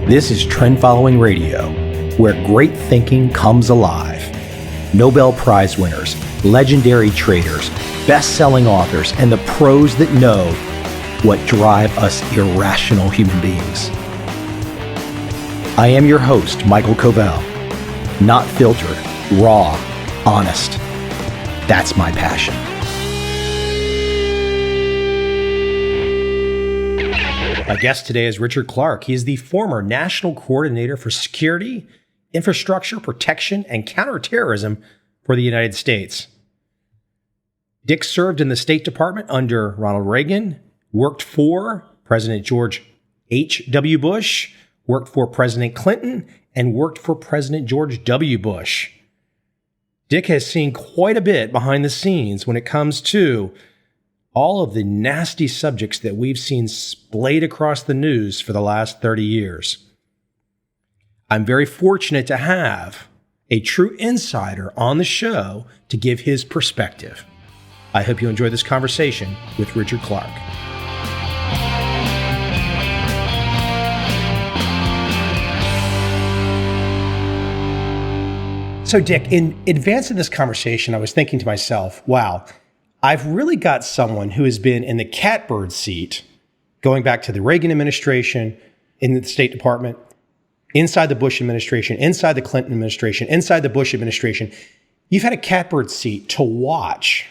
This is Trend Following Radio, where great thinking comes alive. Nobel Prize winners, legendary traders, best-selling authors, and the pros that know what drive us irrational human beings. I am your host, MICHAEL COVEL. Not filtered, raw, honest. That's my passion. My guest today is Richard Clarke. He is the former National Coordinator for Security, Infrastructure, Protection and Counter-terrorism for the United States. Dick served in the State Department under Ronald Reagan, worked for President George H.W. Bush, worked for President Clinton, and worked for President George W. Bush. Dick has seen quite a bit behind the scenes when it comes to all of the nasty subjects that we've seen splayed across the news for the last 30 years. I'm very fortunate to have a true insider on the show to give his perspective. I hope you enjoy this conversation with Richard Clarke. So, Dick, in advance of this conversation, I was thinking to myself, wow, I've really got someone who has been in the catbird seat going back to the Reagan administration, in the State Department, inside the Bush administration, inside the Clinton administration, inside the Bush administration. You've had a catbird seat to watch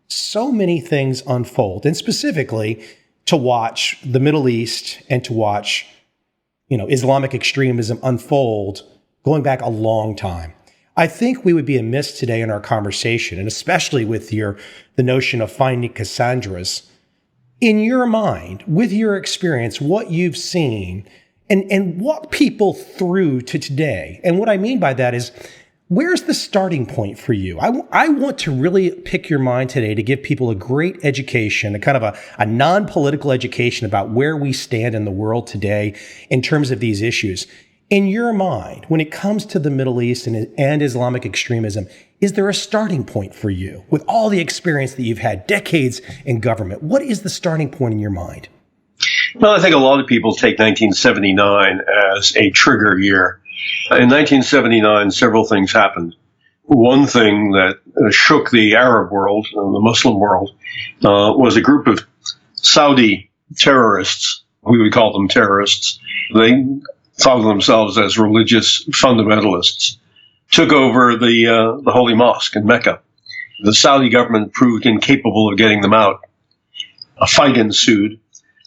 so many things unfold, and specifically to watch the Middle East and to watch, Islamic extremism unfold going back a long time. I think we would be amiss today in our conversation, and especially with the notion of finding Cassandras. In your mind, with your experience, what you've seen, and walk people through to today. And what I mean by that is, where's the starting point for you? I want to really pick your mind today to give people a great education, a kind of a non-political education about where we stand in the world today in terms of these issues. In your mind, when it comes to the Middle East and Islamic extremism, is there a starting point for you? With all the experience that you've had, decades in government, what is the starting point in your mind? Well, I think a lot of people take 1979 as a trigger year. In 1979, several things happened. One thing that shook the Arab world, the Muslim world, was a group of Saudi terrorists. We would call them terrorists. They thought of themselves as religious fundamentalists, took over the Holy Mosque in Mecca. The Saudi government proved incapable of getting them out. A fight ensued.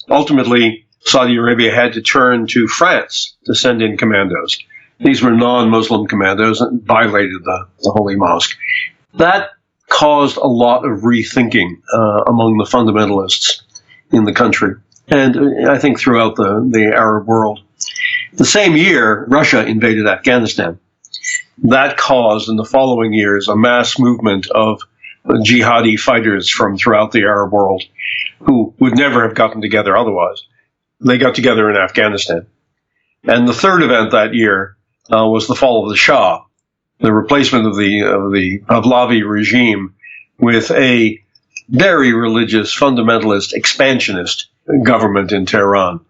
Ultimately, Saudi Arabia had to turn to France to send in commandos. These were non-Muslim commandos and violated the Holy Mosque. That caused a lot of rethinking among the fundamentalists in the country, and I think throughout the Arab world. The same year, Russia invaded Afghanistan. That caused, in the following years, a mass movement of jihadi fighters from throughout the Arab world who would never have gotten together otherwise. They got together in Afghanistan. And the third event that year was the fall of the Shah, the replacement of the Pahlavi regime with a very religious, fundamentalist, expansionist government in Tehran.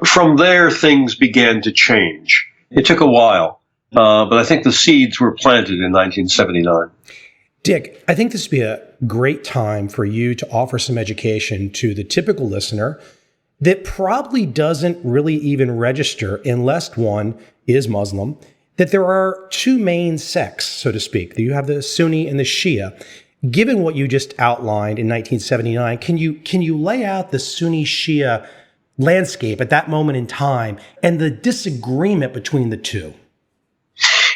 From there, things began to change. It took a while, but I think the seeds were planted in 1979. Dick, I think this would be a great time for you to offer some education to the typical listener that probably doesn't really even register unless one is Muslim, that there are two main sects, so to speak. You have the Sunni and the Shia. Given what you just outlined in 1979, can you lay out the Sunni-Shia landscape at that moment in time and the disagreement between the two?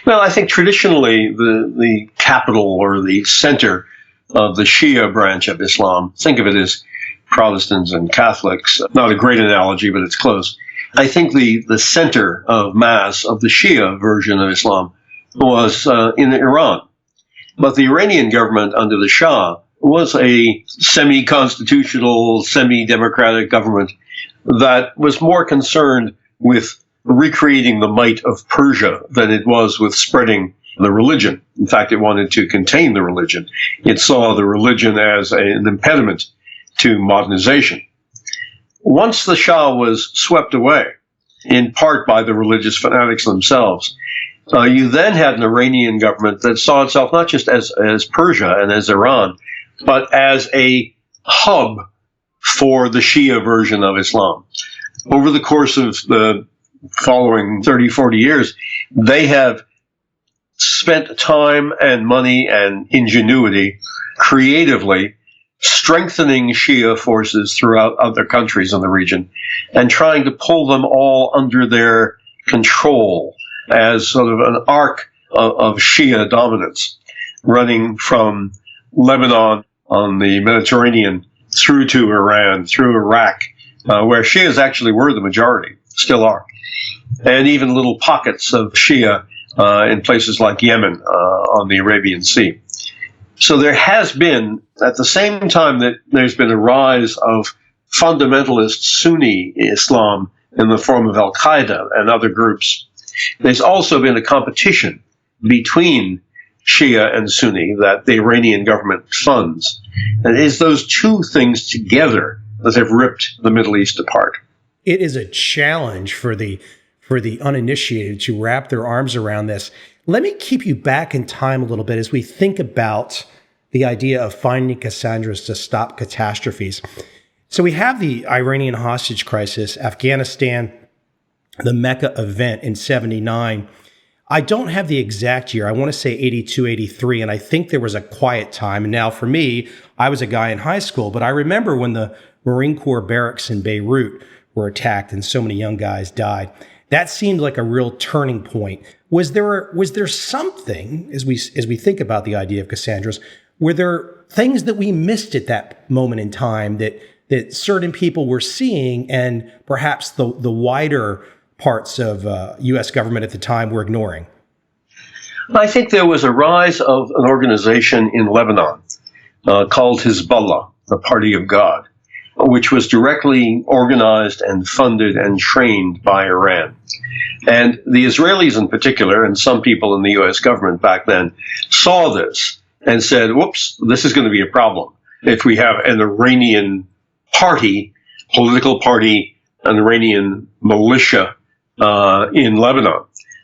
Well, I think traditionally the capital or the center of the Shia branch of Islam, think of it as Protestants and Catholics, not a great analogy, but it's close. I think the center of mass of the Shia version of Islam was in Iran. But the Iranian government under the Shah was a semi-constitutional, semi-democratic government that was more concerned with recreating the might of Persia than it was with spreading the religion. In fact, it wanted to contain the religion. It saw the religion as an impediment to modernization. Once the Shah was swept away, in part by the religious fanatics themselves. You then had an Iranian government that saw itself not just as Persia and as Iran, but as a hub for the Shia version of Islam. Over the course of the following 30, 40 years, they have spent time and money and ingenuity creatively strengthening Shia forces throughout other countries in the region and trying to pull them all under their control as sort of an arc of Shia dominance, running from Lebanon on the Mediterranean through to Iran, through Iraq, where Shias actually were the majority, still are, and even little pockets of Shia in places like Yemen on the Arabian Sea. So there has been, at the same time that there's been a rise of fundamentalist Sunni Islam in the form of Al-Qaida and other groups, there's also been a competition between Shia and Sunni that the Iranian government funds. And it is those two things together that have ripped the Middle East apart. It is a challenge for the uninitiated to wrap their arms around this. Let me keep you back in time a little bit as we think about the idea of finding Cassandras to stop catastrophes. So we have the Iranian hostage crisis, Afghanistan, the Mecca event in 79. I don't have the exact year. I want to say 82, 83, and I think there was a quiet time. And now for me, I was a guy in high school, but I remember when the Marine Corps barracks in Beirut were attacked and so many young guys died. That seemed like a real turning point. Was there something, as we think about the idea of Cassandras, were there things that we missed at that moment in time that certain people were seeing and perhaps the wider parts of U.S. government at the time were ignoring? I think there was a rise of an organization in Lebanon called Hezbollah, the Party of God, which was directly organized and funded and trained by Iran. And the Israelis in particular, and some people in the U.S. government back then, saw this and said, whoops, this is going to be a problem if we have an Iranian party, political party, an Iranian militia in Lebanon.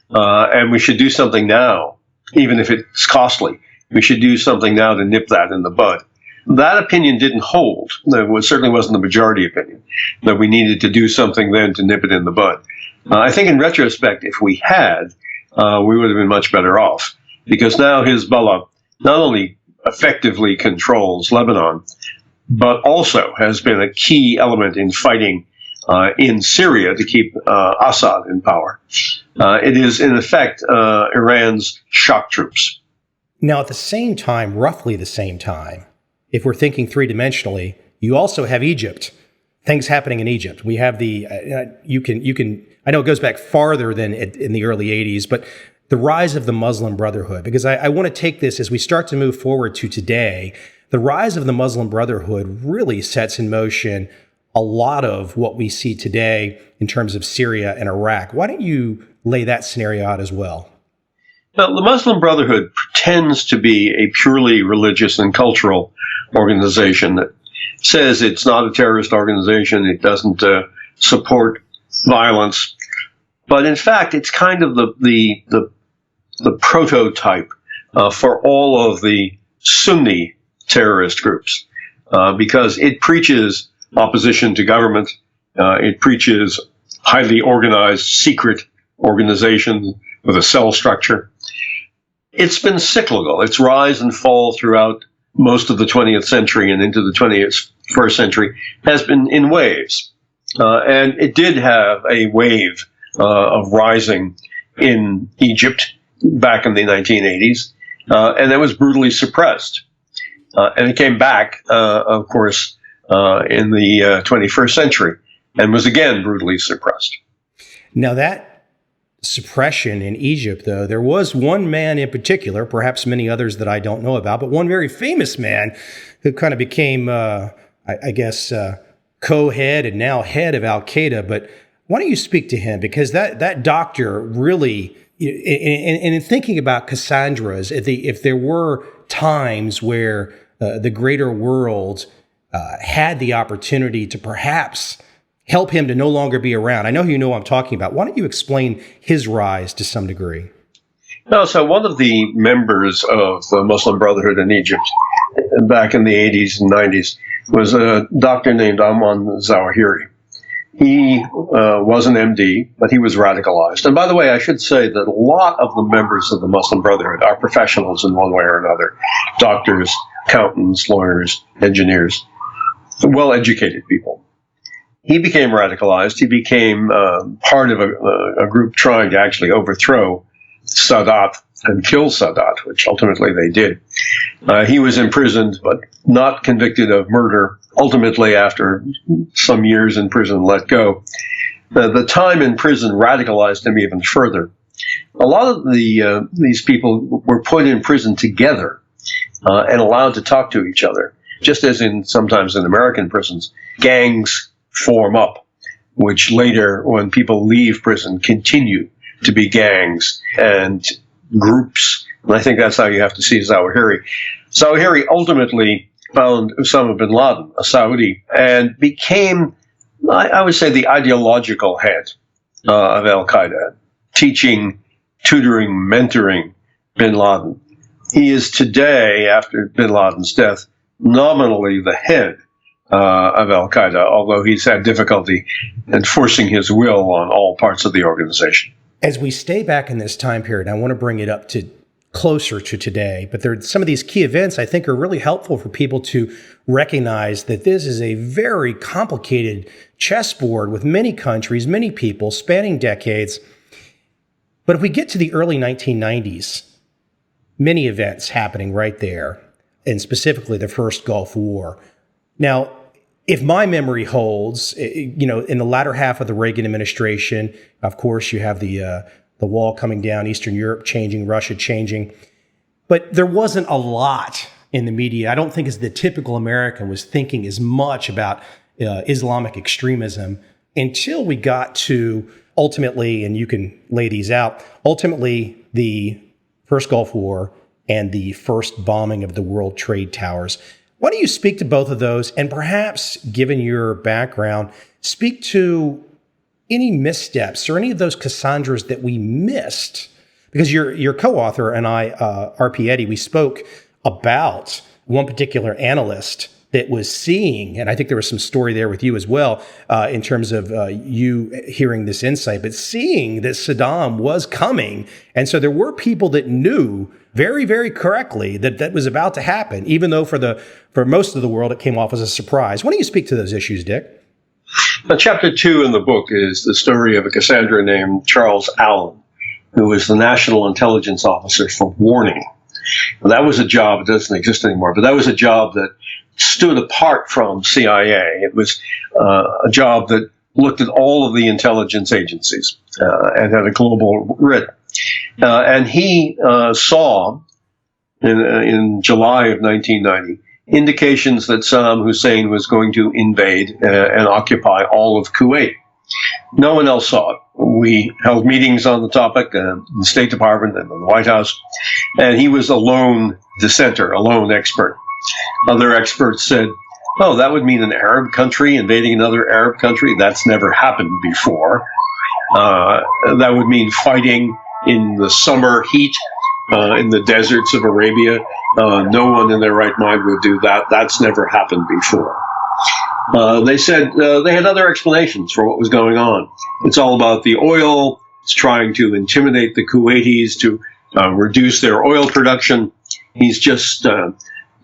And we should do something now, even if it's costly. We should do something now to nip that in the bud. That opinion didn't hold. It certainly wasn't the majority opinion, that we needed to do something then to nip it in the bud. I think in retrospect, if we had, we would have been much better off, because now Hezbollah not only effectively controls Lebanon, but also has been a key element in fighting in Syria to keep Assad in power. It is, in effect, Iran's shock troops. Now, at the same time, roughly the same time, if we're thinking three-dimensionally, you also have Egypt. Things happening in Egypt. We have the, you can. I know it goes back farther than in the early 80s, but the rise of the Muslim Brotherhood, because I want to take this as we start to move forward to today. The rise of the Muslim Brotherhood really sets in motion a lot of what we see today in terms of Syria and Iraq. Why don't you lay that scenario out as well? Well, the Muslim Brotherhood pretends to be a purely religious and cultural organization that says it's not a terrorist organization, it doesn't support violence, but in fact, it's kind of the prototype for all of the Sunni terrorist groups, because it preaches opposition to government, it preaches highly organized secret organization with a cell structure. It's been cyclical. Its rise and fall throughout most of the 20th century and into the 21st century has been in waves. And it did have a wave of rising in Egypt back in the 1980s, and that was brutally suppressed. And it came back, of course, in the 21st century and was again brutally suppressed. Now that suppression in Egypt, though, there was one man in particular, perhaps many others that I don't know about, but one very famous man who kind of became, co-head and now head of Al-Qaida. But why don't you speak to him? Because that doctor really, and in thinking about Cassandras, if there were times where the greater world had the opportunity to perhaps help him to no longer be around? I know you know what I'm talking about. Why don't you explain his rise to some degree? No, so one of the members of the Muslim Brotherhood in Egypt back in the 80s and 90s was a doctor named Ayman Zawahiri. He was an MD, but he was radicalized. And by the way, I should say that a lot of the members of the Muslim Brotherhood are professionals in one way or another. Doctors, accountants, lawyers, engineers, well-educated people. He became radicalized. He became part of a group trying to actually overthrow Sadat and kill Sadat, which ultimately they did. He was imprisoned, but not convicted of murder. Ultimately, after some years in prison, let go. The time in prison radicalized him even further. A lot of these people were put in prison together and allowed to talk to each other, just as sometimes in American prisons, gangs form up, which later, when people leave prison, continue to be gangs and groups. And I think that's how you have to see Zawahiri. Zawahiri ultimately found Osama bin Laden, a Saudi, and became, I would say, the ideological head of Al-Qaida, teaching, tutoring, mentoring bin Laden. He is today, after bin Laden's death, nominally the head of Al-Qaida, although he's had difficulty enforcing his will on all parts of the organization. As we stay back in this time period, I want to bring it up to closer to today, but there are some of these key events I think are really helpful for people to recognize that this is a very complicated chessboard with many countries, many people, spanning decades. But if we get to the early 1990s, many events happening right there, and specifically the first Gulf War. Now, if my memory holds, in the latter half of the Reagan administration, of course, you have the wall coming down, Eastern Europe changing, Russia changing. But there wasn't a lot in the media. I don't think as the typical American was thinking as much about Islamic extremism until we got to ultimately, and you can lay these out, ultimately the first Gulf War and the first bombing of the World Trade Towers. Why don't you speak to both of those, and perhaps, given your background, speak to any missteps or any of those Cassandras that we missed? Because your co-author and I, R.P. Eddy, we spoke about one particular analyst that was seeing, and I think there was some story there with you as well, in terms of you hearing this insight, but seeing that Saddam was coming. And so there were people that knew very, very correctly that was about to happen, even though for most of the world it came off as a surprise. Why don't you speak to those issues, Dick? Chapter 2 in the book is the story of a Cassandra named Charles Allen, who was the National Intelligence Officer for Warning. Now, that was a job, it doesn't exist anymore, but that was a job that stood apart from CIA. It was a job that looked at all of the intelligence agencies and had a global writ. And he saw in July of 1990 indications that Saddam Hussein was going to invade and occupy all of Kuwait. No one else saw it. We held meetings on the topic in the State Department and in the White House, and he was a lone dissenter, a lone expert. Other experts said, oh, that would mean an Arab country invading another Arab country. That's never happened before. That would mean fighting in the summer heat in the deserts of Arabia. No one in their right mind would do that. That's never happened before. They said they had other explanations for what was going on. It's all about the oil. It's trying to intimidate the Kuwaitis to reduce their oil production. He's just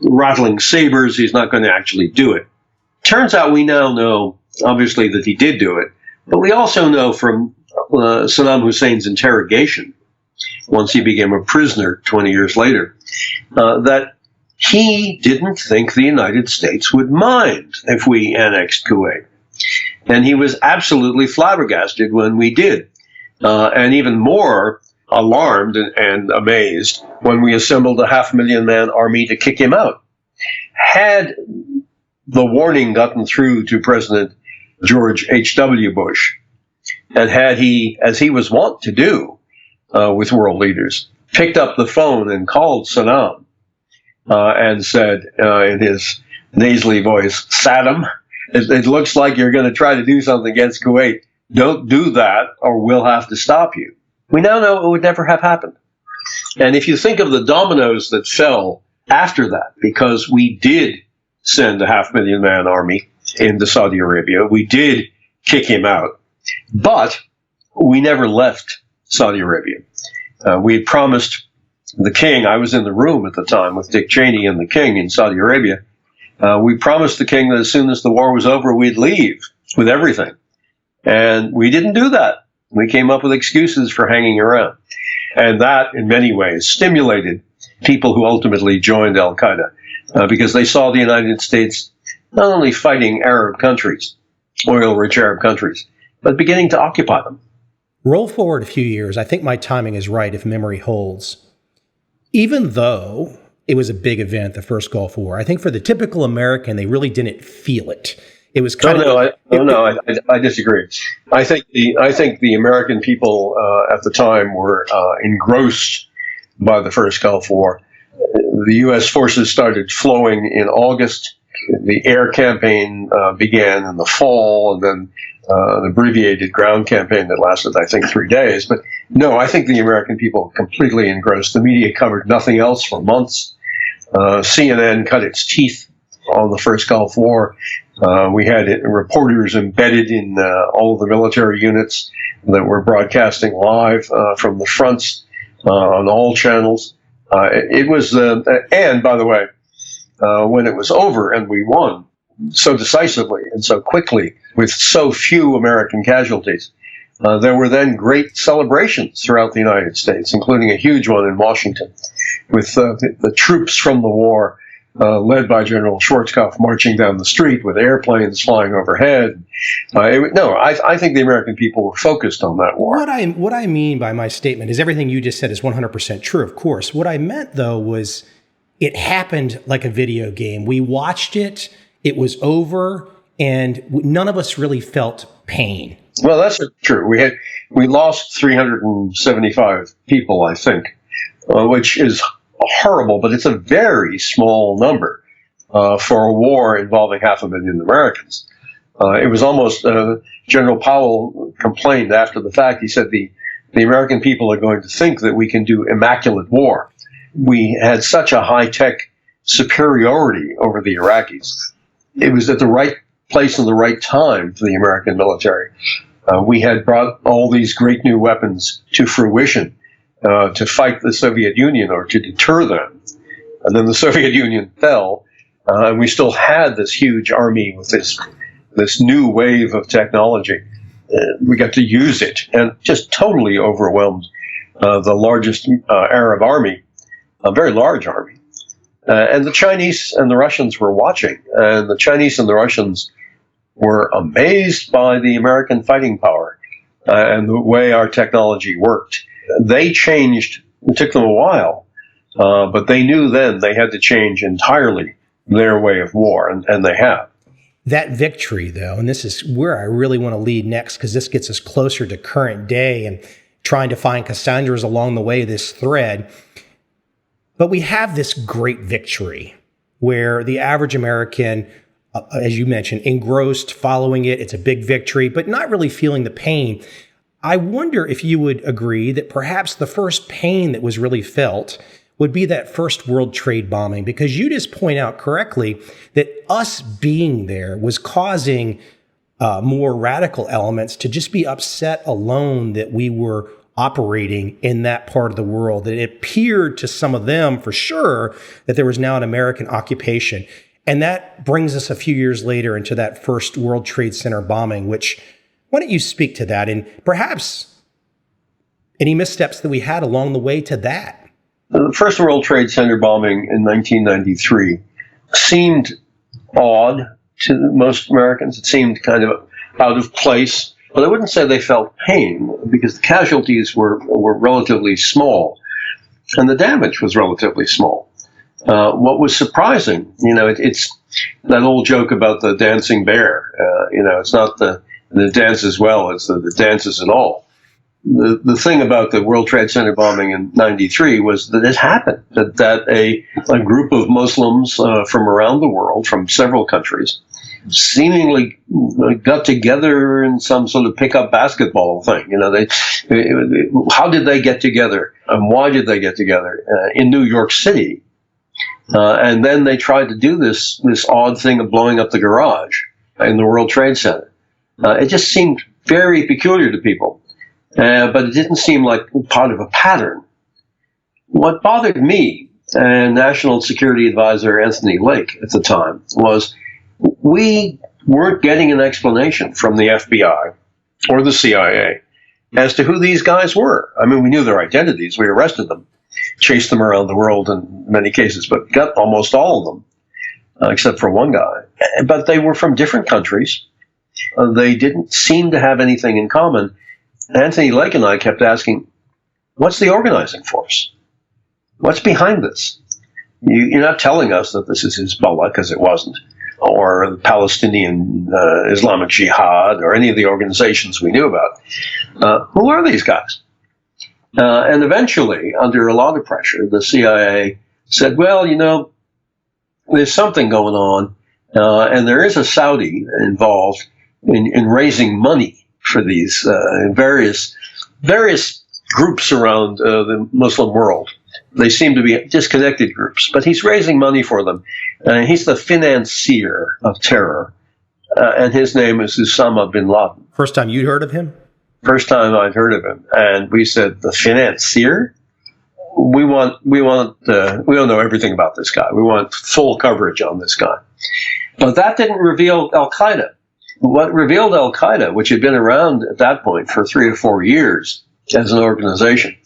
rattling sabers. He's not going to actually do it. Turns out we now know, obviously, that he did do it. But we also know from Saddam Hussein's interrogation, once he became a prisoner 20 years later, that he didn't think the United States would mind if we annexed Kuwait. And he was absolutely flabbergasted when we did, and even more alarmed and amazed when we assembled a 500,000-man army to kick him out. Had the warning gotten through to President George H.W. Bush, and had he, as he was wont to do with world leaders, picked up the phone and called Saddam and said in his nasally voice, Saddam, It looks like you're going to try to do something against Kuwait. Don't do that, or we'll have to stop you. We now know it would never have happened. And if you think of the dominoes that fell after that, because we did send a 500,000-man army into Saudi Arabia, we did kick him out, but we never left Saudi Arabia. We had promised the king, I was in the room at the time with Dick Cheney and the king in Saudi Arabia, we promised the king that as soon as the war was over, we'd leave with everything. And we didn't do that. We came up with excuses for hanging around. And that, in many ways, stimulated people who ultimately joined Al-Qaida because they saw the United States not only fighting Arab countries, oil-rich Arab countries, but beginning to occupy them. Roll forward a few years. I think my timing is right if memory holds. Even though it was a big event, the first Gulf War, I think for the typical American, they really didn't feel it. It was kind I disagree. I think the American people at the time were engrossed by the first Gulf War. The U.S. forces started flowing in August. The air campaign began in the fall, and then an abbreviated ground campaign that lasted, I think, 3 days. But no, I think the American people were completely engrossed. The media covered nothing else for months. CNN cut its teeth on the first Gulf War. We had reporters embedded in all of the military units that were broadcasting live from the fronts on all channels. It was, and by the way, when it was over and we won so decisively and so quickly with so few American casualties, there were then great celebrations throughout the United States, including a huge one in Washington, with the troops from the war led by General Schwarzkopf marching down the street with airplanes flying overhead. I think the American people were focused on that war. What I mean by my statement is everything you just said is 100% true, of course. What I meant, though, was it happened like a video game. We watched it, it was over, and none of us really felt pain. Well, that's true. We lost 375 people, I think, which is horrible, but it's a very small number for a war involving 500,000 Americans. It was almost, General Powell complained after the fact. He said the American people are going to think that we can do immaculate war. We had such a high-tech superiority over the Iraqis. It was at the right place and the right time for the American military. We had brought all these great new weapons to fruition to fight the Soviet Union or to deter them. And then the Soviet Union fell, and we still had this huge army with this new wave of technology. We got to use it and just totally overwhelmed the largest Arab army, a very large army. And the Chinese and the Russians were watching, and the Chinese and the Russians were amazed by the American fighting power and the way our technology worked. They changed. It took them a while, but they knew then they had to change entirely their way of war, and they have. That victory, though, and this is where I really want to lead next, because this gets us closer to current day and trying to find Cassandras along the way, this thread. But we have this great victory where the average American, as you mentioned, engrossed, following it. It's a big victory, but not really feeling the pain. I wonder if you would agree that perhaps the first pain that was really felt would be that first World Trade bombing, because you just point out correctly that us being there was causing more radical elements to just be upset alone that we were operating in that part of the world, that it appeared to some of them for sure that there was now an American occupation. And that brings us a few years later into that first World Trade Center bombing, which, why don't you speak to that and perhaps any missteps that we had along the way to that? The first World Trade Center bombing in 1993 seemed odd to most Americans. It seemed kind of out of place. But I wouldn't say they felt pain, because the casualties were relatively small, and the damage was relatively small. What was surprising, it's that old joke about the dancing bear. It's not the dances well, it's the dances and all. The thing about the World Trade Center bombing in 93 was that it happened, that a group of Muslims from around the world, from several countries, seemingly got together in some sort of pickup basketball thing. How did they get together, and why did they get together in New York City? And then they tried to do this odd thing of blowing up the garage in the World Trade Center. It just seemed very peculiar to people, but it didn't seem like part of a pattern. What bothered me and National Security Advisor Anthony Lake at the time was we weren't getting an explanation from the FBI or the CIA as to who these guys were. I mean, we knew their identities. We arrested them, chased them around the world in many cases, but got almost all of them, except for one guy. But they were from different countries. They didn't seem to have anything in common. Anthony Lake and I kept asking, what's the organizing force? What's behind this? You're not telling us that this is Hezbollah, because it wasn't, or the Palestinian Islamic Jihad, or any of the organizations we knew about. Who are these guys? And eventually, under a lot of pressure, the CIA said, well, there's something going on, and there is a Saudi involved in raising money for these various groups around the Muslim world. They seem to be disconnected groups, but he's raising money for them. He's the financier of terror, and his name is Osama bin Laden. First time you'd heard of him? First time I'd heard of him, and we said, the financier? We want to know everything about this guy. We want full coverage on this guy. But that didn't reveal Al-Qaida. What revealed Al-Qaida, which had been around at that point for 3 or 4 years as an organization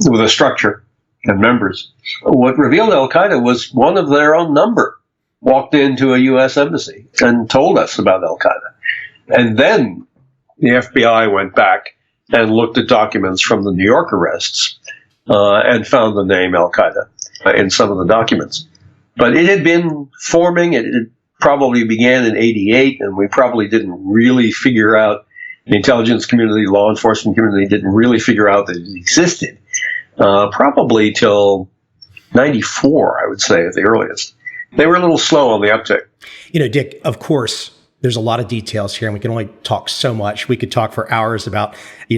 with a structure and members, what revealed Al-Qaida was one of their own number walked into a U.S. embassy and told us about Al-Qaida. And then the FBI went back and looked at documents from the New York arrests and found the name Al-Qaida in some of the documents. But it had been forming. It probably began in '88, and we probably didn't really figure out, the intelligence community, law enforcement community didn't really figure out that it existed. Probably till '94, I would say, at the earliest. They were a little slow on the uptick. Dick, of course, there's a lot of details here, and we can only talk so much. We could talk for hours about,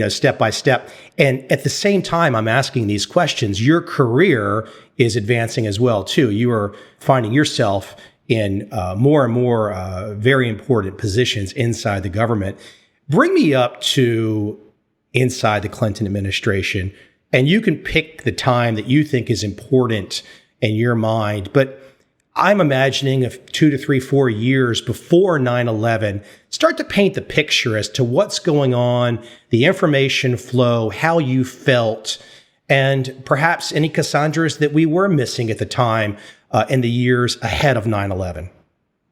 step by step. And at the same time, I'm asking these questions. Your career is advancing as well, too. You are finding yourself in more and more very important positions inside the government. Bring me up to inside the Clinton administration, and you can pick the time that you think is important in your mind. But I'm imagining of 2 to 3, 4 years before 9/11, start to paint the picture as to what's going on, the information flow, how you felt, and perhaps any Cassandras that we were missing at the time in the years ahead of 9/11.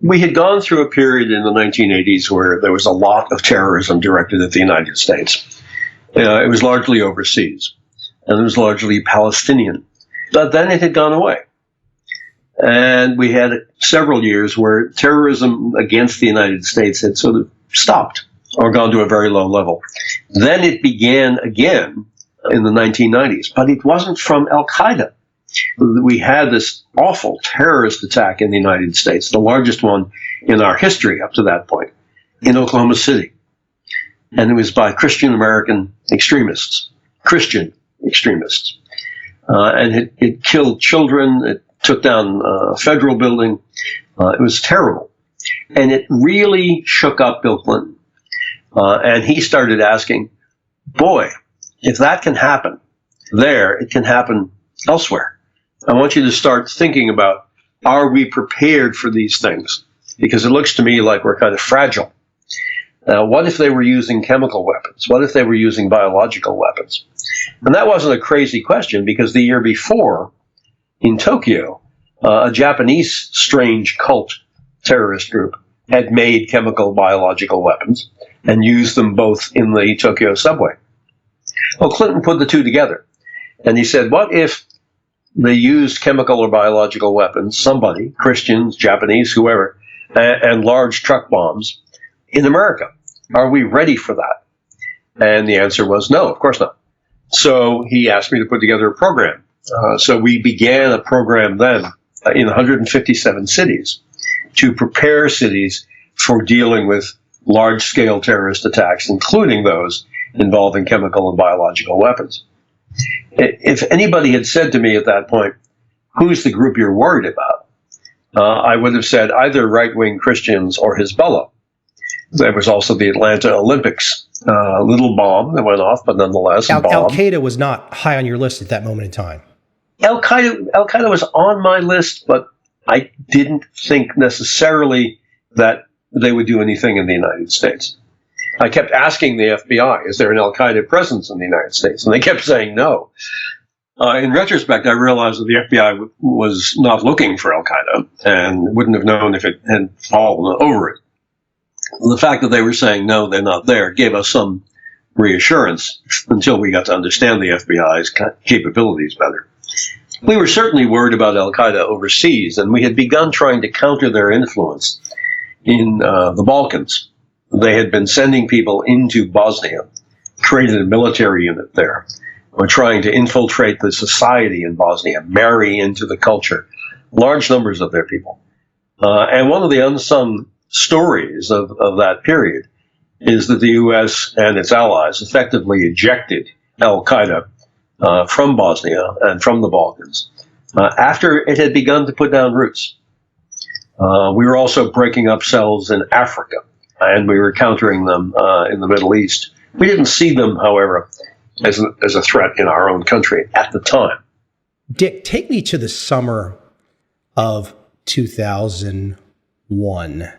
We had gone through a period in the 1980s where there was a lot of terrorism directed at the United States. It was largely overseas, and it was largely Palestinian. But then it had gone away. And we had several years where terrorism against the United States had sort of stopped or gone to a very low level. Then it began again in the 1990s, but it wasn't from Al-Qaida. We had this awful terrorist attack in the United States, the largest one in our history up to that point, in Oklahoma City. And it was by Christian American extremists, Christian extremists. And it killed children. It took down a federal building. It was terrible. And it really shook up Bill Clinton. And he started asking, boy, if that can happen there, it can happen elsewhere. I want you to start thinking about, are we prepared for these things? Because it looks to me like we're kind of fragile. What if they were using chemical weapons? What if they were using biological weapons? And that wasn't a crazy question, because the year before, in Tokyo, a Japanese strange cult terrorist group had made chemical biological weapons and used them both in the Tokyo subway. Well, Clinton put the two together, and he said, what if they used chemical or biological weapons, somebody, Christians, Japanese, whoever, and large truck bombs in America? Are we ready for that? And the answer was no, of course not. So he asked me to put together a program. So we began a program then in 157 cities to prepare cities for dealing with large-scale terrorist attacks, including those involving chemical and biological weapons. If anybody had said to me at that point, who's the group you're worried about? I would have said either right-wing Christians or Hezbollah. There was also the Atlanta Olympics, a little bomb that went off, but nonetheless a bomb. Al-Qaida was not high on your list at that moment in time. Al-Qaida was on my list, but I didn't think necessarily that they would do anything in the United States. I kept asking the FBI, is there an Al-Qaida presence in the United States? And they kept saying no. In retrospect, I realized that the FBI was not looking for Al-Qaida and wouldn't have known if it had fallen over it. The fact that they were saying, no, they're not there, gave us some reassurance until we got to understand the FBI's capabilities better. We were certainly worried about Al-Qaida overseas, and we had begun trying to counter their influence in the Balkans. They had been sending people into Bosnia, created a military unit there, were trying to infiltrate the society in Bosnia, marry into the culture, large numbers of their people. And one of the unsung stories of that period is that the U.S. and its allies effectively ejected Al-Qaida from Bosnia and from the Balkans after it had begun to put down roots. We were also breaking up cells in Africa, and we were countering them in the Middle East. We didn't see them, however, as a threat in our own country at the time. Dick, take me to the summer of 2001.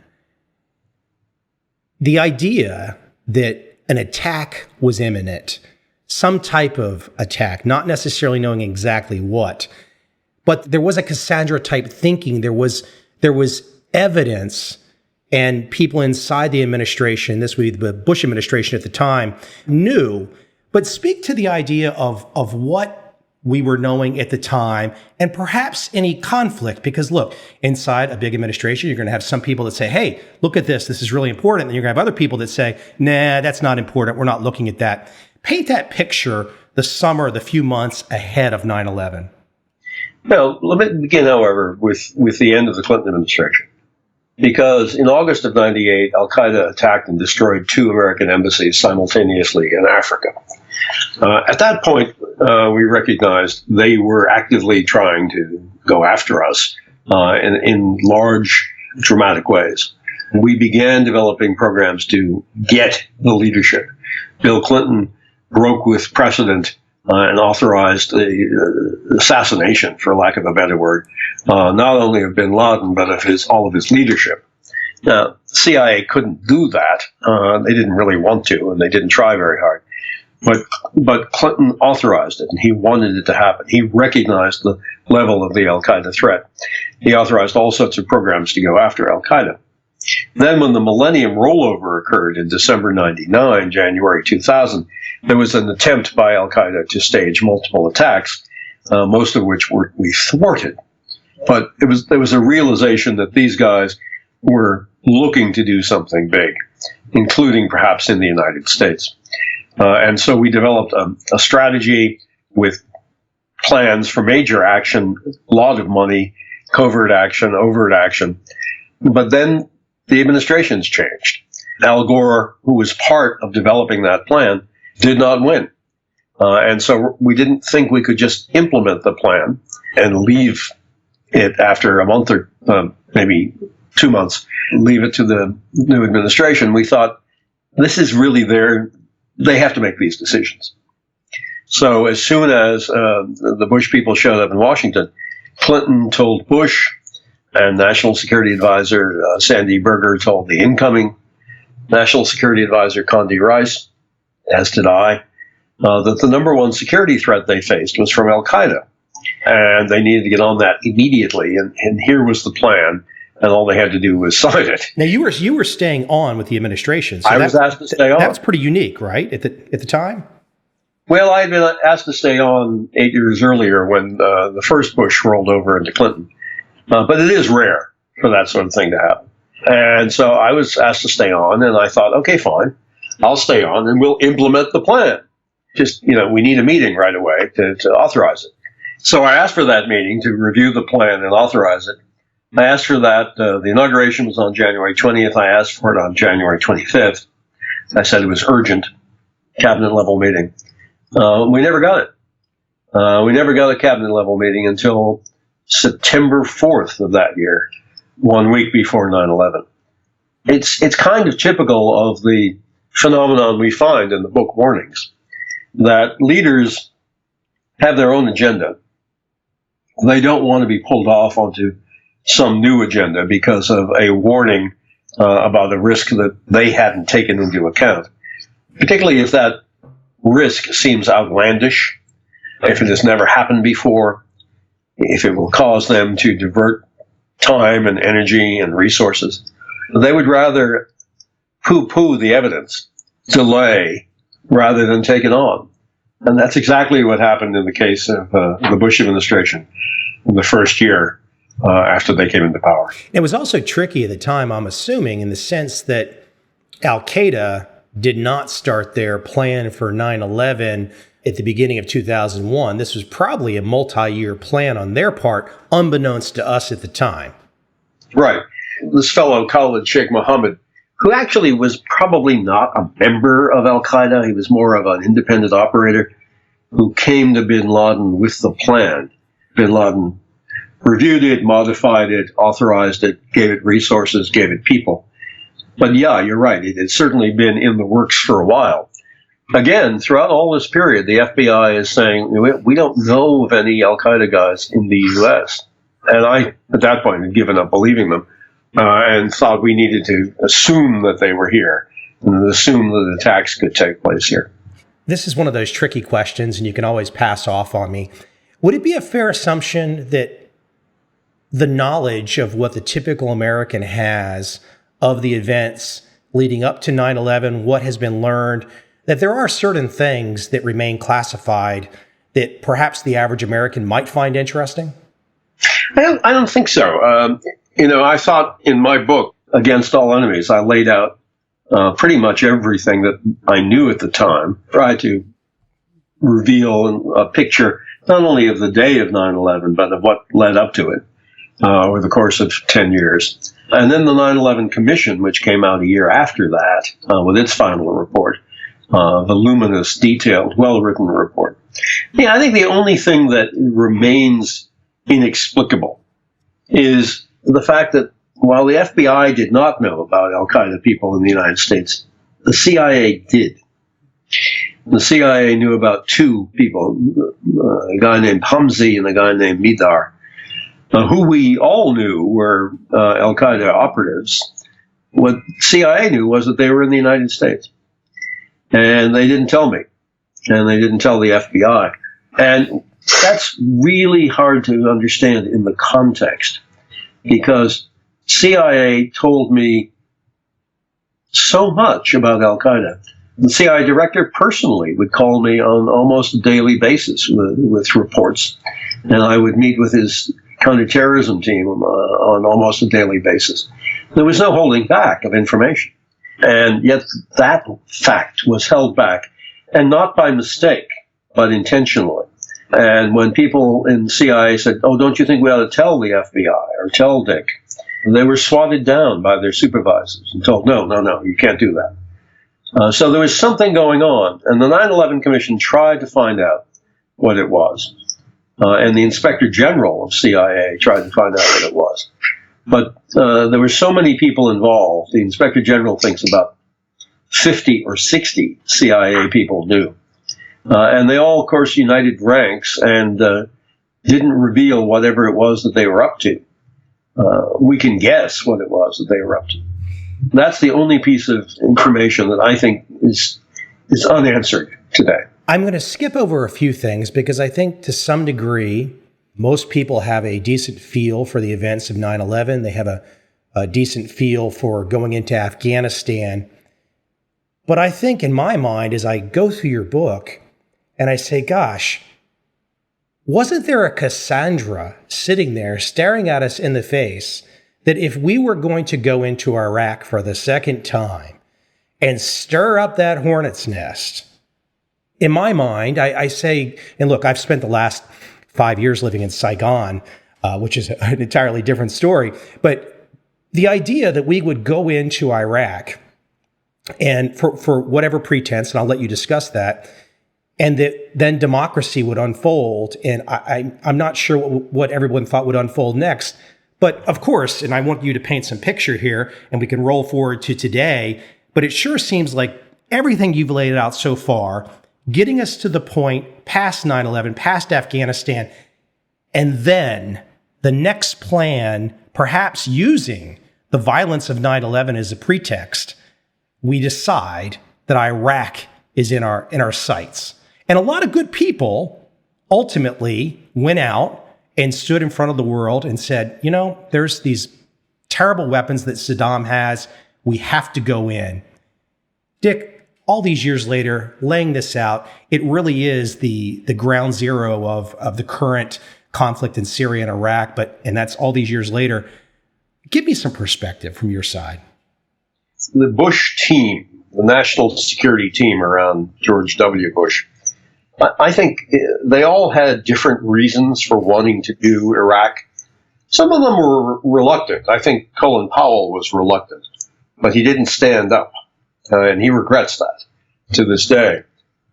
The idea that an attack was imminent, some type of attack, not necessarily knowing exactly what, but there was a Cassandra type thinking. There was evidence, and people inside the administration, this would be the Bush administration at the time, knew. But speak to the idea of what we were knowing at the time, and perhaps any conflict, because look, inside a big administration, you're going to have some people that say, hey, look at this is really important. And you're going to have other people that say, nah, that's not important. We're not looking at that. Paint that picture, the summer, the few months ahead of 9/11. Well, let me begin, however, with the end of the Clinton administration. Because in August of 98, Al-Qaeda attacked and destroyed 2 American embassies simultaneously in Africa. At that point, we recognized they were actively trying to go after us in large, dramatic ways. We began developing programs to get the leadership. Bill Clinton broke with precedent and authorized the assassination, for lack of a better word, not only of bin Laden, but of all of his leadership. Now, the CIA couldn't do that. They didn't really want to, and they didn't try very hard. But Clinton authorized it, and he wanted it to happen. He recognized the level of the Al-Qaeda threat. He authorized all sorts of programs to go after Al-Qaeda. Then when the Millennium rollover occurred in December 99, January 2000, there was an attempt by Al-Qaeda to stage multiple attacks, most of which we thwarted. But there was a realization that these guys were looking to do something big, including perhaps in the United States. And so we developed a strategy with plans for major action, a lot of money, covert action, overt action. But then the administrations changed. Al Gore, who was part of developing that plan, did not win. And so we didn't think we could just implement the plan and leave it after a month or maybe 2 months, leave it to the new administration. We thought, this is really they have to make these decisions. So as soon as the Bush people showed up in Washington, Clinton told Bush, and National Security Advisor Sandy Berger told the incoming National Security Advisor Condi Rice, as did I, that the number one security threat they faced was from Al-Qaeda. And they needed to get on that immediately. And here was the plan. And all they had to do was sign it. Now you were staying on with the administration. So I was asked to stay on. That was pretty unique, right? At the time. Well, I had been asked to stay on 8 years earlier when the first Bush rolled over into Clinton. But it is rare for that sort of thing to happen. And so I was asked to stay on, and I thought, okay, fine, I'll stay on, and we'll implement the plan. Just, we need a meeting right away to authorize it. So I asked for that meeting to review the plan and authorize it. I asked for that. The inauguration was on January 20th. I asked for it on January 25th. I said it was urgent, cabinet level meeting. We never got it. We never got a cabinet level meeting until September 4th of that year, 1 week before 9/11. It's kind of typical of the phenomenon we find in the book Warnings, that leaders have their own agenda. They don't want to be pulled off onto some new agenda because of a warning about a risk that they hadn't taken into account, particularly if that risk seems outlandish, if it has never happened before, if it will cause them to divert time and energy and resources. They would rather poo-poo the evidence, delay, rather than take it on. And that's exactly what happened in the case of the Bush administration in the first year after they came into power. It was also tricky at the time, I'm assuming, in the sense that Al-Qaida did not start their plan for 9/11 at the beginning of 2001. This was probably a multi-year plan on their part, unbeknownst to us at the time. Right. This fellow, Khalid Sheikh Mohammed, who actually was probably not a member of Al-Qaeda, he was more of an independent operator who came to bin Laden with the plan. Bin Laden reviewed it, modified it, authorized it, gave it resources, gave it people. But yeah, you're right. It had certainly been in the works for a while. Again, throughout all this period, the FBI is saying, we don't know of any Al-Qaeda guys in the U.S. And I, at that point, had given up believing them and thought we needed to assume that they were here and assume that attacks could take place here. This is one of those tricky questions, and you can always pass off on me. Would it be a fair assumption that the knowledge of what the typical American has of the events leading up to 9/11, what has been learned, that there are certain things that remain classified that perhaps the average American might find interesting? I don't think so. I thought in my book, Against All Enemies, I laid out pretty much everything that I knew at the time, tried to reveal a picture not only of the day of 9/11, but of what led up to it over the course of 10 years. And then the 9/11 Commission, which came out a year after that with its final report, voluminous, detailed, well-written report. Yeah, I think the only thing that remains inexplicable is the fact that while the FBI did not know about Al-Qaeda people in the United States, the CIA did. The CIA knew about two people, a guy named Hamzi and a guy named Midar, who we all knew were Al-Qaeda operatives. What CIA knew was that they were in the United States. And they didn't tell me. And they didn't tell the FBI. And that's really hard to understand in the context, because CIA told me so much about Al-Qaeda. The CIA director personally would call me on almost a daily basis with reports, and I would meet with his counter-terrorism team on almost a daily basis. There was no holding back of information, and yet that fact was held back, and not by mistake, but intentionally. And when people in CIA said, "Oh, don't you think we ought to tell the FBI or tell Dick?" they were swatted down by their supervisors and told, no, you can't do that. So there was something going on, and the 9/11 Commission tried to find out what it was. And the Inspector General of CIA tried to find out what it was. But there were so many people involved. The Inspector General thinks about 50 or 60 CIA people knew. And they all, of course, united ranks and didn't reveal whatever it was that they were up to. We can guess what it was that they were up to. That's the only piece of information that I think is unanswered today. I'm going to skip over a few things because I think to some degree, most people have a decent feel for the events of 9/11. They have a decent feel for going into Afghanistan. But I think in my mind, as I go through your book and I say, gosh, wasn't there a Cassandra sitting there staring at us in the face that if we were going to go into Iraq for the second time and stir up that hornet's nest, in my mind, I say, and look, I've spent the last 5 years living in Saigon. which is an entirely different story. But the idea that we would go into Iraq and for whatever pretense, and I'll let you discuss that, and that then democracy would unfold. And I'm not sure what everyone thought would unfold next. But of course, and I want you to paint some picture here, and we can roll forward to today, but it sure seems like everything you've laid out so far, getting us to the point past 9/11, past Afghanistan, and then the next plan, perhaps using the violence of 9/11 as a pretext, we decide that Iraq is in our sights. And a lot of good people ultimately went out and stood in front of the world and said, you know, there's these terrible weapons that Saddam has. We have to go in. Dick, all these years later, laying this out, it really is the ground zero of the current conflict in Syria and Iraq, and that's all these years later. Give me some perspective from your side. The Bush team, the national security team around George W. Bush, I think they all had different reasons for wanting to do Iraq. Some of them were reluctant. I think Colin Powell was reluctant, but he didn't stand up, and he regrets that to this day.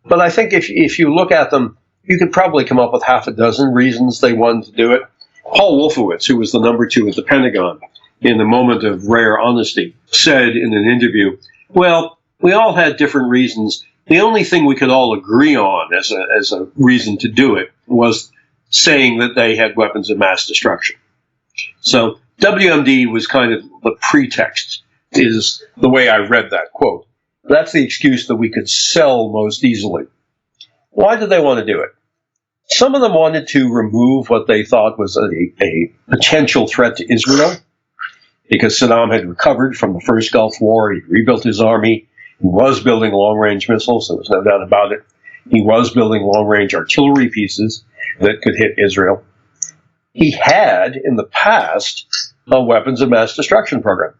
But I think if you look at them, you could probably come up with half a dozen reasons they wanted to do it. Paul Wolfowitz, who was the number 2 at the Pentagon in the moment of rare honesty, said in an interview, well, we all had different reasons. The only thing we could all agree on as a reason to do it was saying that they had weapons of mass destruction. So WMD was kind of the pretext, is the way I read that quote. That's the excuse that we could sell most easily. Why did they want to do it? Some of them wanted to remove what they thought was a potential threat to Israel, because Saddam had recovered from the first Gulf War. He rebuilt his army. He was building long-range missiles, there was no doubt about it. He was building long-range artillery pieces that could hit Israel. He had, in the past, a weapons of mass destruction program.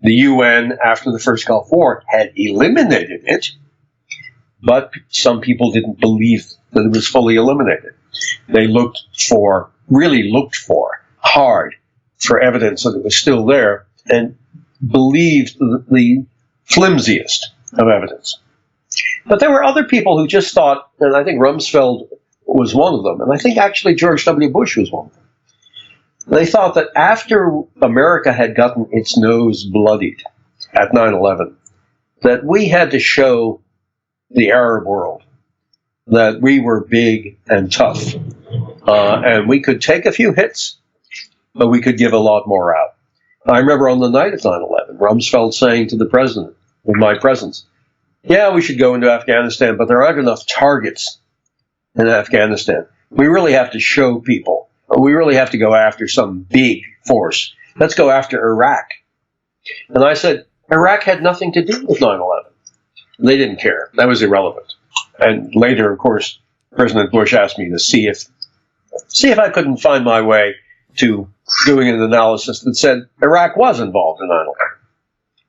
The UN, after the first Gulf War, had eliminated it, but some people didn't believe that it was fully eliminated. They really looked for, hard, for evidence that it was still there, and believed the flimsiest of evidence. But there were other people who just thought, and I think Rumsfeld was one of them, and I think actually George W. Bush was one of them. They thought that after America had gotten its nose bloodied at 9/11, that we had to show the Arab world that we were big and tough, and we could take a few hits, but we could give a lot more out. I remember on the night of 9/11, Rumsfeld saying to the president, in my presence, yeah, we should go into Afghanistan, but there aren't enough targets in Afghanistan. We really have to show people. We really have to go after some big force. Let's go after Iraq. And I said, Iraq had nothing to do with 9/11. They didn't care. That was irrelevant. And later, of course, President Bush asked me to see if I couldn't find my way to doing an analysis that said Iraq was involved in 9/11,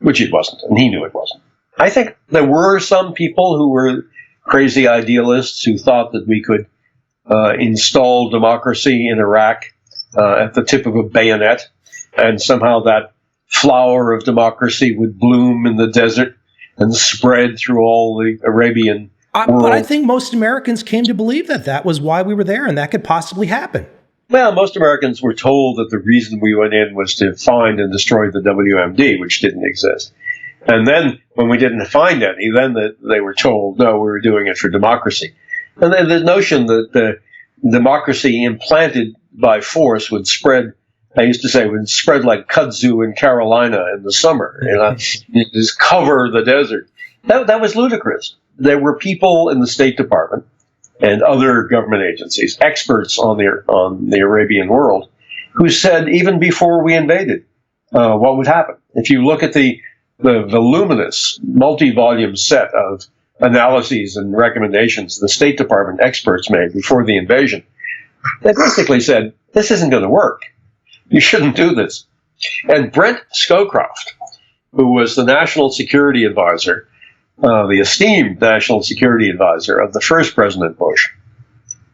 which it wasn't, and he knew it wasn't. I think there were some people who were crazy idealists who thought that we could install democracy in Iraq at the tip of a bayonet, and somehow that flower of democracy would bloom in the desert and spread through all the Arabian world. But I think most Americans came to believe that was why we were there, and that could possibly happen. Well, most Americans were told that the reason we went in was to find and destroy the WMD, which didn't exist. And then, when we didn't find any, then they were told, no, we were doing it for democracy. And then the notion that the democracy implanted by force would spread, I used to say, would spread like kudzu in Carolina in the summer, just cover the desert. That was ludicrous. There were people in the State Department and other government agencies, experts on the Arabian world, who said even before we invaded, what would happen. If you look at the voluminous, multi-volume set of analyses and recommendations the State Department experts made before the invasion, they basically said, this isn't going to work. You shouldn't do this. And Brent Scowcroft, who was the national security advisor, the esteemed national security advisor of the first President Bush,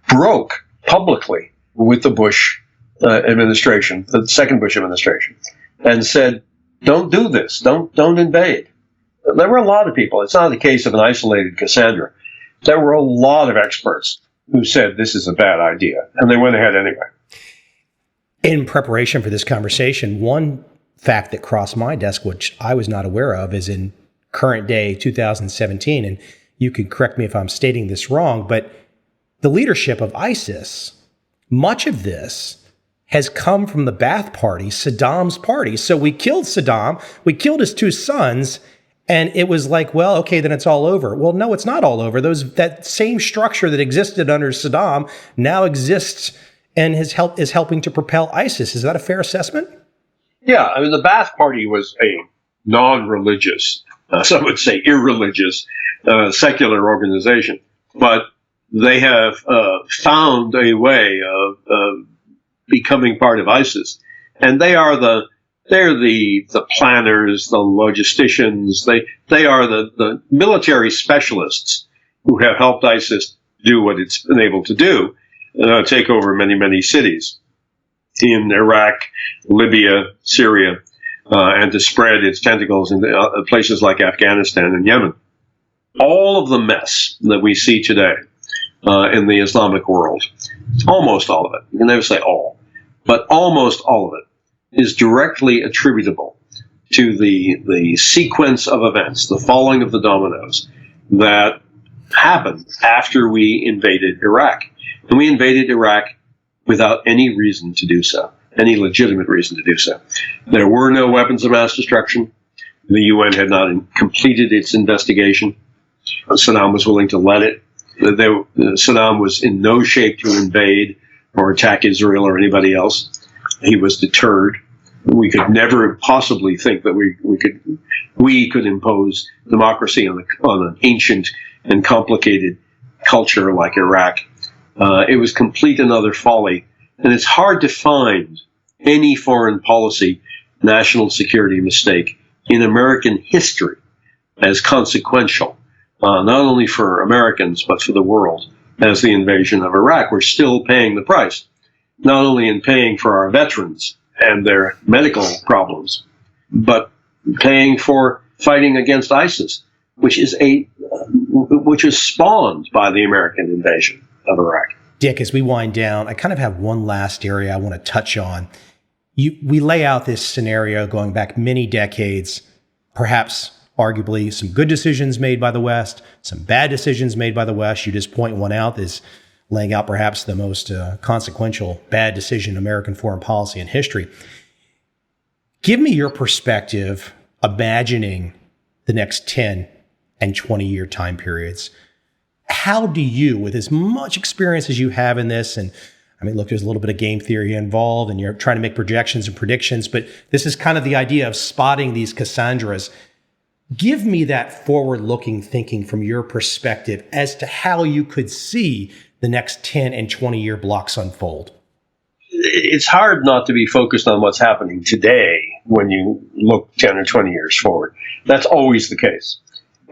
broke publicly with the Bush administration, the second Bush administration, and said, don't do this, don't invade. There were a lot of people. It's not the case of an isolated Cassandra. There were a lot of experts who said this is a bad idea, and they went ahead anyway. In preparation for this conversation, one fact that crossed my desk, which I was not aware of, is in current day 2017, and you can correct me if I'm stating this wrong, but the leadership of ISIS, much of this has come from the Ba'ath Party, Saddam's party. So we killed Saddam, we killed his two sons, and it was like, well, okay, then it's all over. Well, no, it's not all over. That same structure that existed under Saddam now exists and is helping to propel ISIS. Is that a fair assessment? Yeah, I mean, the Ba'ath Party was a non-religious, some would say irreligious, secular organization. But they have found a way of becoming part of ISIS. And they're the planners, the logisticians. They are the military specialists who have helped ISIS do what it's been able to do, take over many, many cities in Iraq, Libya, Syria, and to spread its tentacles into places like Afghanistan and Yemen. All of the mess that we see today in the Islamic world, almost all of it, you can never say all, but almost all of it is directly attributable to the sequence of events, the falling of the dominoes that happened after we invaded Iraq. And we invaded Iraq without any reason to do so, any legitimate reason to do so. There were no weapons of mass destruction. The UN had not completed its investigation. Saddam was willing to let it. Saddam was in no shape to invade or attack Israel or anybody else. He was deterred. We could never possibly think that we could impose democracy on an ancient and complicated culture like Iraq. It was complete and utter folly. And it's hard to find any foreign policy national security mistake in American history as consequential, not only for Americans, but for the world, as the invasion of Iraq. We're still paying the price, not only in paying for our veterans and their medical problems, but paying for fighting against ISIS, which was spawned by the American invasion of Iraq. Dick, as we wind down, I kind of have one last area I want to touch on. We lay out this scenario going back many decades, perhaps arguably some good decisions made by the West, some bad decisions made by the West. You just point one out as laying out perhaps the most consequential bad decision in American foreign policy in history. Give me your perspective imagining the next 10 and 20-year time periods. How do you, with as much experience as you have in this, and I mean, look, there's a little bit of game theory involved, and you're trying to make projections and predictions, but this is kind of the idea of spotting these Cassandras. Give me that forward-looking thinking from your perspective as to how you could see the next 10 and 20-year blocks unfold. It's hard not to be focused on what's happening today when you look 10 or 20 years forward. That's always the case.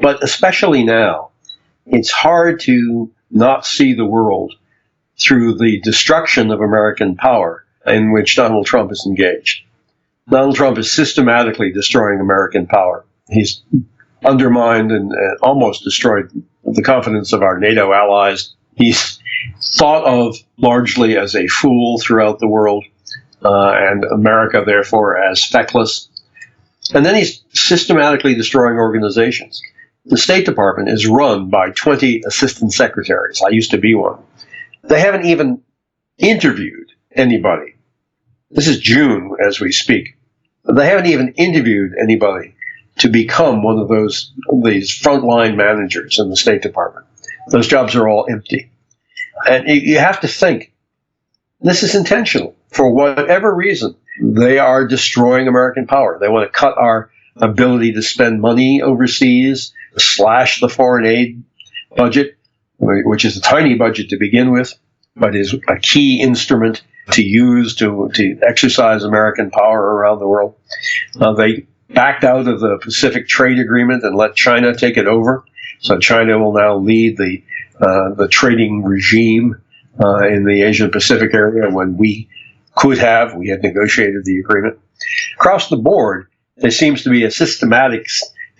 But especially now, it's hard to not see the world through the destruction of American power in which Donald Trump is engaged. Donald Trump is systematically destroying American power. He's undermined and almost destroyed the confidence of our NATO allies. He's thought of largely as a fool throughout the world, and America, therefore, as feckless. And then he's systematically destroying organizations. The State Department is run by 20 assistant secretaries. I used to be one. They haven't even interviewed anybody. This is June as we speak. They haven't even interviewed anybody to become one of these frontline managers in the State Department. Those jobs are all empty. And you have to think, this is intentional. For whatever reason, they are destroying American power. They want to cut our ability to spend money overseas, slash the foreign aid budget, which is a tiny budget to begin with, but is a key instrument to use to exercise American power around the world. They backed out of the Pacific Trade Agreement and let China take it over. So China will now lead the trading regime in the Asia Pacific area when we could have. We had negotiated the agreement. Across the board, there seems to be a systematic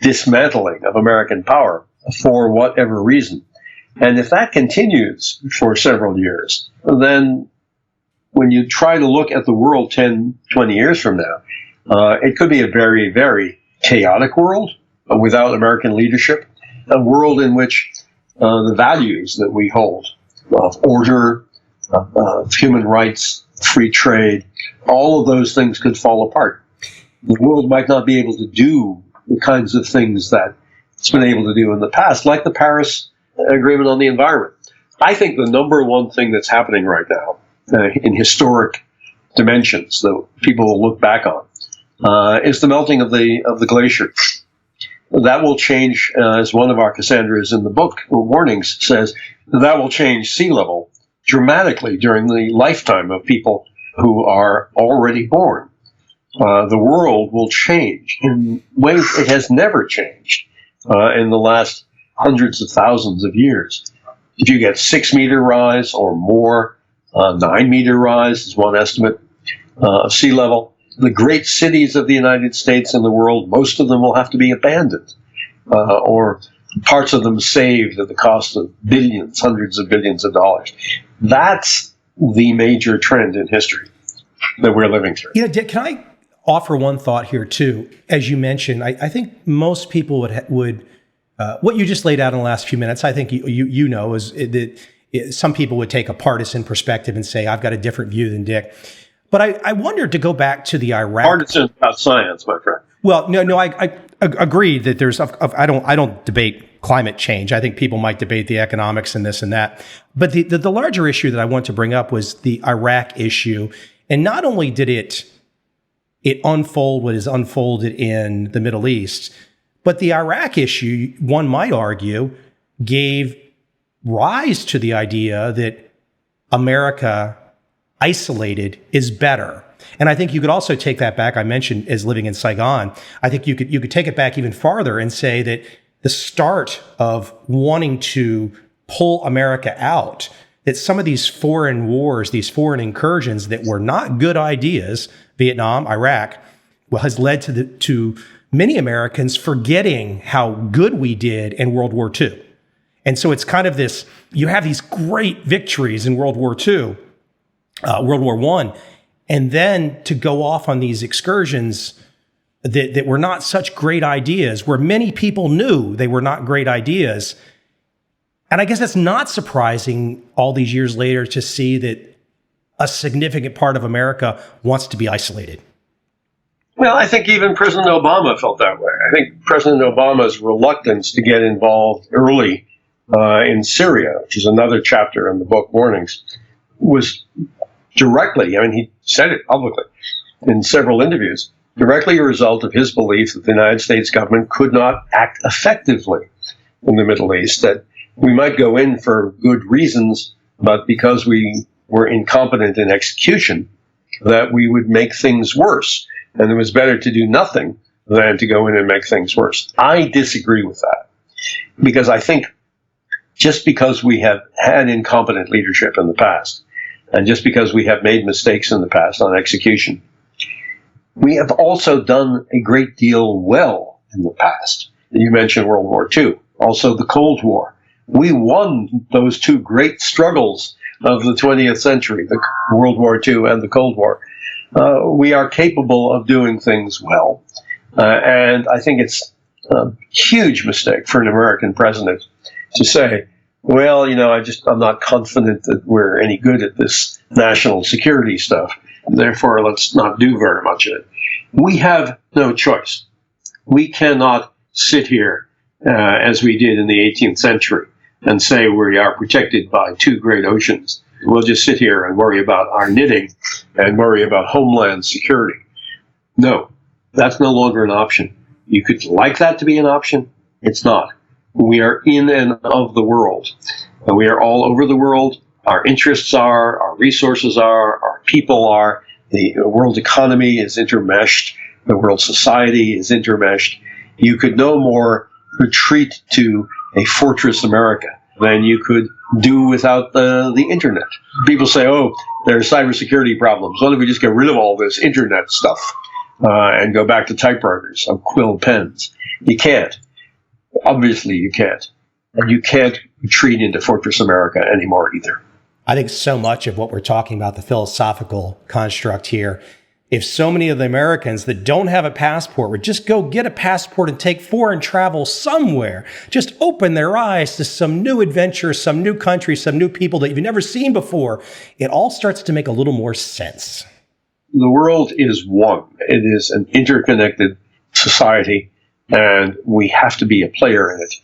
dismantling of American power for whatever reason. And if that continues for several years, then when you try to look at the world 10, 20 years from now, it could be a very, very chaotic world without American leadership, a world in which the values that we hold of order, of human rights, free trade, all of those things could fall apart. The world might not be able to do the kinds of things that it's been able to do in the past, like the Paris Agreement on the environment. I think the number one thing that's happening right now in historic dimensions that people will look back on is the melting of the glaciers. That will change, as one of our Cassandras in the book, Warnings, says, that will change sea level dramatically during the lifetime of people who are already born. The world will change in ways it has never changed in the last hundreds of thousands of years. If you get 6-meter rise or more, 9-meter rise is one estimate of sea level, the great cities of the United States and the world, most of them will have to be abandoned or parts of them saved at the cost of billions, hundreds of billions of dollars. That's the major trend in history that we're living through. Dick, can I offer one thought here too? As you mentioned, I think most people would what you just laid out in the last few minutes, I think you know, is that some people would take a partisan perspective and say, I've got a different view than Dick. But I wondered, to go back to the Iraq. Partisan about science, my friend. Well, no, I agree that there's. I don't debate climate change. I think people might debate the economics and this and that. But the larger issue that I want to bring up was the Iraq issue, and not only did it unfold what is unfolded in the Middle East, but the Iraq issue, one might argue, gave rise to the idea that America isolated is better. And I think you could also take that back. I mentioned as living in Saigon. I think you could take it back even farther and say that the start of wanting to pull America out, that some of these foreign wars, these foreign incursions that were not good ideas, Vietnam, Iraq, has led to many Americans forgetting how good we did in World War II. And so it's kind of this, you have these great victories in World War II, World War I, and then to go off on these excursions that were not such great ideas, where many people knew they were not great ideas. And I guess that's not surprising all these years later to see that a significant part of America wants to be isolated. Well, I think even President Obama felt that way. I think President Obama's reluctance to get involved early in Syria, which is another chapter in the book Warnings, was directly, I mean, he said it publicly in several interviews, directly a result of his belief that the United States government could not act effectively in the Middle East, that we might go in for good reasons, but because we were incompetent in execution, that we would make things worse. And it was better to do nothing than to go in and make things worse. I disagree with that, because I think just because we have had incompetent leadership in the past, and just because we have made mistakes in the past on execution, we have also done a great deal well in the past. You mentioned World War II, also the Cold War. We won those two great struggles of the 20th century, the World War II and the Cold War. We are capable of doing things well. And I think it's a huge mistake for an American president to say, well, you know, I'm not confident that we're any good at this national security stuff. Therefore, let's not do very much of it. We have no choice. We cannot sit here as we did in the 18th century and say we are protected by two great oceans. We'll just sit here and worry about our knitting and worry about homeland security. No, that's no longer an option. You could like that to be an option. It's not. We are in and of the world. And we are all over the world. Our interests are, our resources are, our people are. The world economy is intermeshed. The world society is intermeshed. You could no more retreat to a fortress America than you could do without the internet. People say, oh, there are cybersecurity problems. What if we just get rid of all this internet stuff and go back to typewriters and quill pens? You can't. Obviously, you can't. And you can't retreat into Fortress America anymore either. I think so much of what we're talking about, the philosophical construct here, if so many of the Americans that don't have a passport would just go get a passport and take foreign travel somewhere, just open their eyes to some new adventure, some new country, some new people that you've never seen before, it all starts to make a little more sense. The world is one. It is an interconnected society, and we have to be a player in it,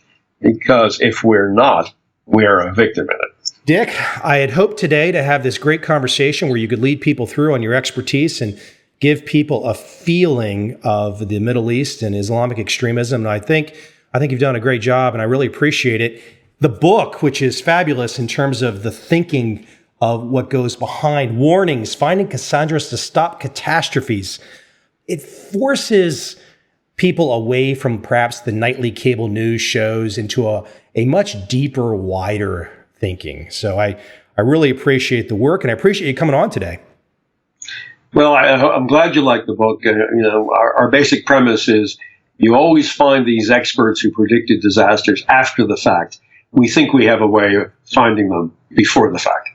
because if we're not, we are a victim in it. Dick, I had hoped today to have this great conversation where you could lead people through on your expertise and give people a feeling of the Middle East and Islamic extremism. And I think you've done a great job, and I really appreciate it. The book, which is fabulous in terms of the thinking of what goes behind warnings, finding Cassandras to stop catastrophes, it forces people away from perhaps the nightly cable news shows into a much deeper, wider thinking. So I really appreciate the work, and I appreciate you coming on today. Well, I'm glad you like the book. Our basic premise is you always find these experts who predicted disasters after the fact. We think we have a way of finding them before the fact.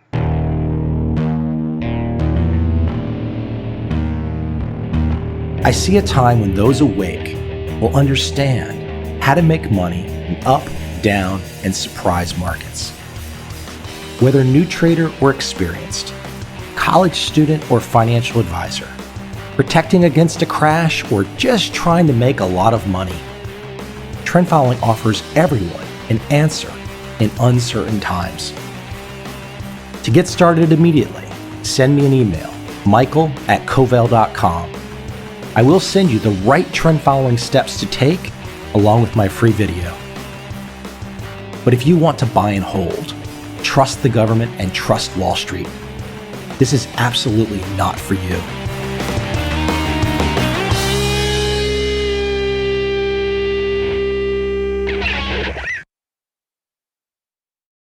I see a time when those awake will understand how to make money in up, down, and surprise markets. Whether new trader or experienced, college student or financial advisor, protecting against a crash or just trying to make a lot of money, trend following offers everyone an answer in uncertain times. To get started immediately, send me an email, michael@covel.com. I will send you the right trend following steps to take along with my free video. But if you want to buy and hold, trust the government and trust Wall Street, this is absolutely not for you.